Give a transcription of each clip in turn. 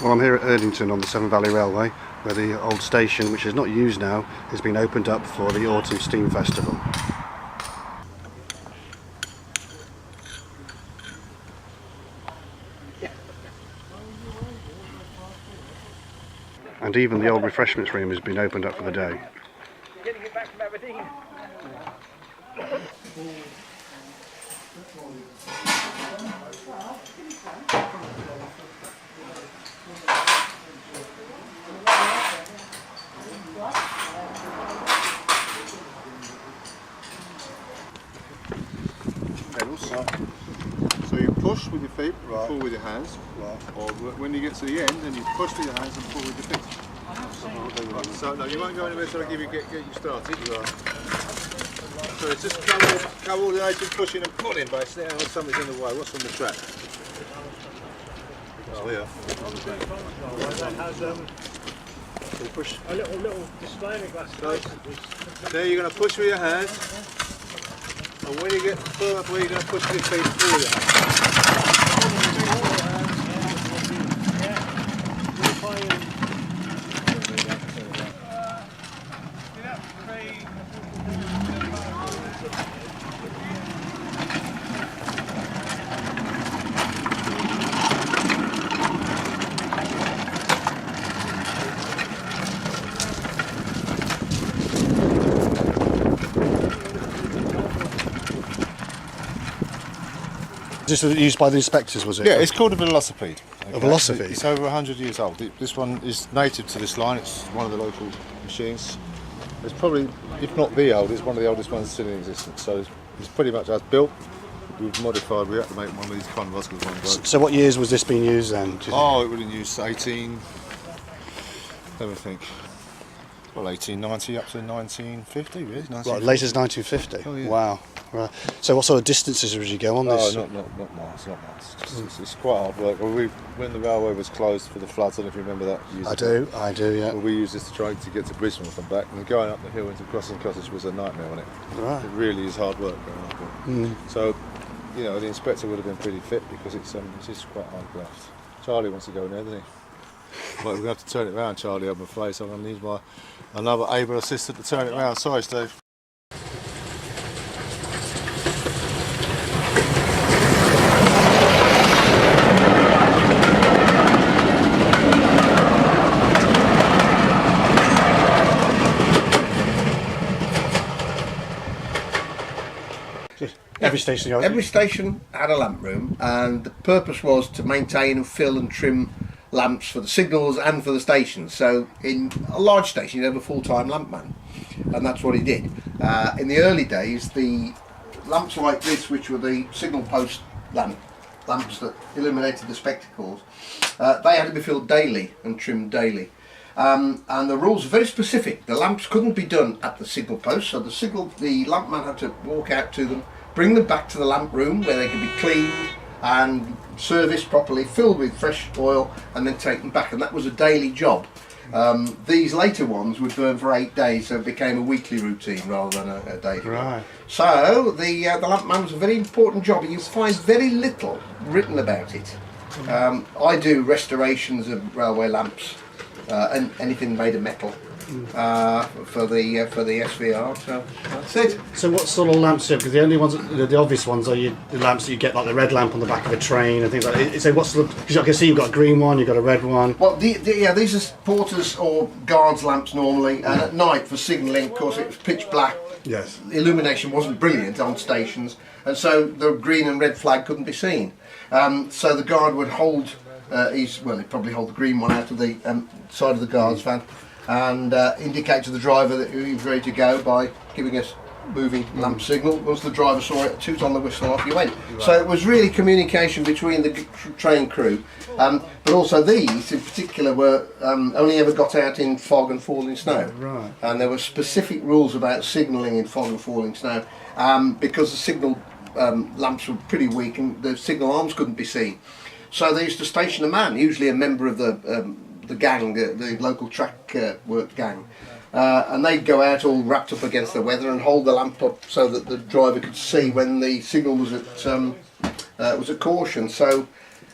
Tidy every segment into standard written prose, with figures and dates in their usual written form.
Well, I'm here at Eardington on the Severn Valley Railway, where the old station, which is not used now, has been opened up for the Autumn Steam Festival. And even the old refreshments room has been opened up for the day. Getting it back from Aberdeen. Pedals. So you push with your feet, pull with your hands, or when you get to the end, then you push with your hands and pull with your feet. Right, so no, you won't go anywhere until I get you started. So it's just coordinated pushing and pulling basically, and something's in the way. What's on the track? Oh yeah. So you push. A little display glass. There you're going to push with your hands, and when you get far enough where you're going to push with your feet, pull with your hands. This was used by the inspectors, was it? Yeah, it's called a Velocipede. A Velocipede? It's over 100 years old. This one is native to this line. It's one of the local machines. It's probably, if not the oldest, one of the oldest ones still in existence. So it's pretty much as built. We've modified. We had to make one of these kind of because one broke. So what years was this being used then? Oh, it would have used 18. Let me think. Well, 1890 up to 1950, really. Right, latest 1950. Oh, yeah. Wow. Right. So what sort of distances would you go on this? Oh, not miles, not miles. It's quite hard work. Well, when the railway was closed for the floods, I don't know if you remember that. I do, yeah. Well, we used this to try to get to Brisbane and back, and going up the hill into Crossing Cottage was a nightmare on it. Right. It really is hard work going up it. So, you know, the inspector would have been pretty fit because it's just quite hard graft. Charlie wants to go in there, doesn't he? But we're going to have to turn it round, Charlie, I'm afraid, so I'm going to need another able assistant to turn it round. Sorry, Steve. Every station had a lamp room, and the purpose was to maintain and fill and trim lamps for the signals and for the stations. So in a large station you'd have a full-time lampman, and that's what he did. In the early days, the lamps like this, which were the signal post lamps that illuminated the spectacles, they had to be filled daily and trimmed daily. And the rules are very specific. The lamps couldn't be done at the signal post, so the lampman had to walk out to them, bring them back to the lamp room where they could be cleaned and serviced properly, filled with fresh oil, and then taken back, and that was a daily job. These later ones would burn for 8 days, so it became a weekly routine rather than a daily job. Right. So the lampman was a very important job. You find very little written about it. I do restorations of railway lamps and anything made of metal for the SVR. So that's it. So what sort of lamps? Because the only ones, the obvious ones, are the lamps that you get, like the red lamp on the back of a train and things like that. So what's the? Because I can see you've got a green one, you've got a red one. Well, these are porters or guards lamps normally, and at night for signalling, of course, it was pitch black. Yes. The illumination wasn't brilliant on stations, and so the green and red flag couldn't be seen. So the guard would hold. He'd probably hold the green one out of the side of the guard's van, and indicate to the driver that he was ready to go by giving us moving lamp signal. Once the driver saw it, toot on the whistle, off you went. Right. So it was really communication between the train crew, but also these in particular were only ever got out in fog and falling snow. Right. And there were specific rules about signalling in fog and falling snow, because the signal lamps were pretty weak and the signal arms couldn't be seen. So they used to station a man, usually a member of the gang, the local track work gang, and they'd go out all wrapped up against the weather and hold the lamp up so that the driver could see when the signal was at caution. So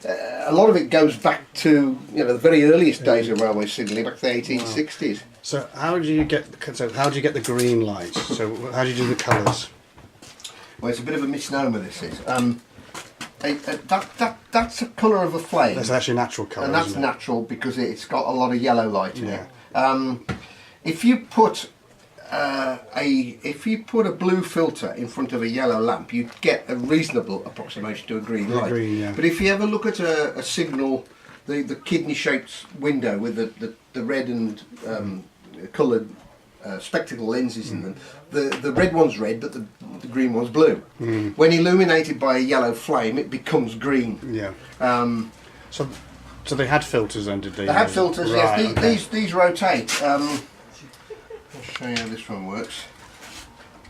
a lot of it goes back to the very earliest days of railway signalling, back to the 1860s. So how do you get the green light? So how do you do the colours? Well, it's a bit of a misnomer. This is that's a colour of a flame. That's actually natural colour, and that's isn't it? natural because it's got a lot of yellow light in Yeah. it. If you put a blue filter in front of a yellow lamp, you get a reasonable approximation to a green light. Green, yeah. But if you ever look at a signal, the kidney-shaped window with the red and coloured spectacle lenses in them, the red one's red, but the green one's blue. When illuminated by a yellow flame, it becomes green. Yeah. So they had filters then, did they? They had filters, Right, yes. okay. These rotate. I'll show you how this one works.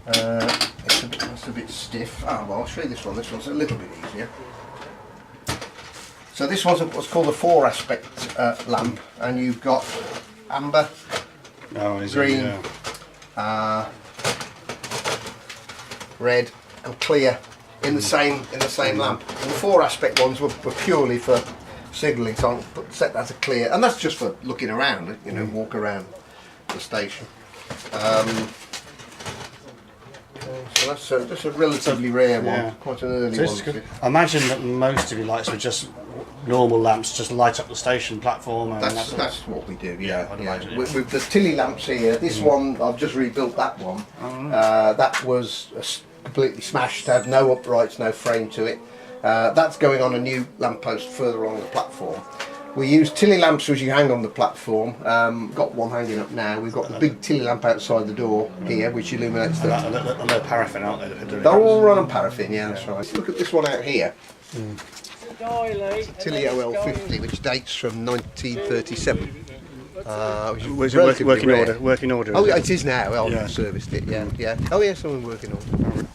It's a bit stiff. Well, I'll show you this one. This one's a little bit easier. So this one's what's called a 4-aspect lamp, and you've got amber, green, red, and clear in the same lamp. And the 4-aspect ones were purely for signalling, so I'll set that to clear, and that's just for looking around. Walk around the station. So that's a relatively rare one, quite an early one. I imagine that most of your lights were just normal lamps, just light up the station platform. And That's what we do. Yeah, I'd imagine. With the Tilly lamps here, this one I've just rebuilt. That one, that was completely smashed. Had no uprights, no frame to it. That's going on a new lamppost further along the platform. We use Tilly lamps which you hang on the platform. Got one hanging up now. We've got the big Tilly lamp outside the door here, which illuminates the. And they're paraffin, aren't they? They're all run on paraffin. Yeah, that's right. Look at this one out here. Tilly OL50, which dates from 1937. Was it working order? Working order. Oh, it is now. I've Yeah. serviced it. Yeah. Oh, yes, I'm in working order.